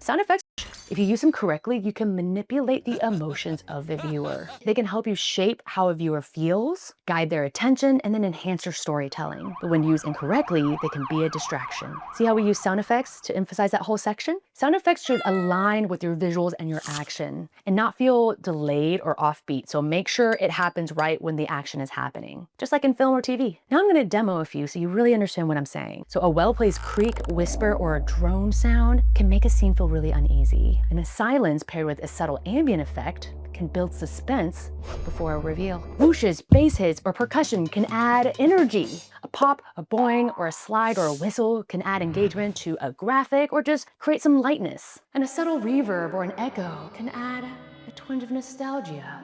Sound effects, if you use them correctly, you can manipulate the emotions of the viewer. They can help you shape how a viewer feels, guide their attention, and then enhance your storytelling. But when used incorrectly, they can be a distraction. See how we use sound effects to emphasize that whole section? Sound effects should align with your visuals and your action and not feel delayed or offbeat. So make sure it happens right when the action is happening, just like in film or TV. Now I'm going to demo a few so you really understand what I'm saying. So a well-placed creak, whisper, or a drone sound can make a scene feel really uneasy. And a silence paired with a subtle ambient effect can build suspense before a reveal. Whooshes, bass hits, or percussion can add energy. A pop, a boing, or a slide or a whistle can add engagement to a graphic or just create some lightness. And a subtle reverb or an echo can add a twinge of nostalgia.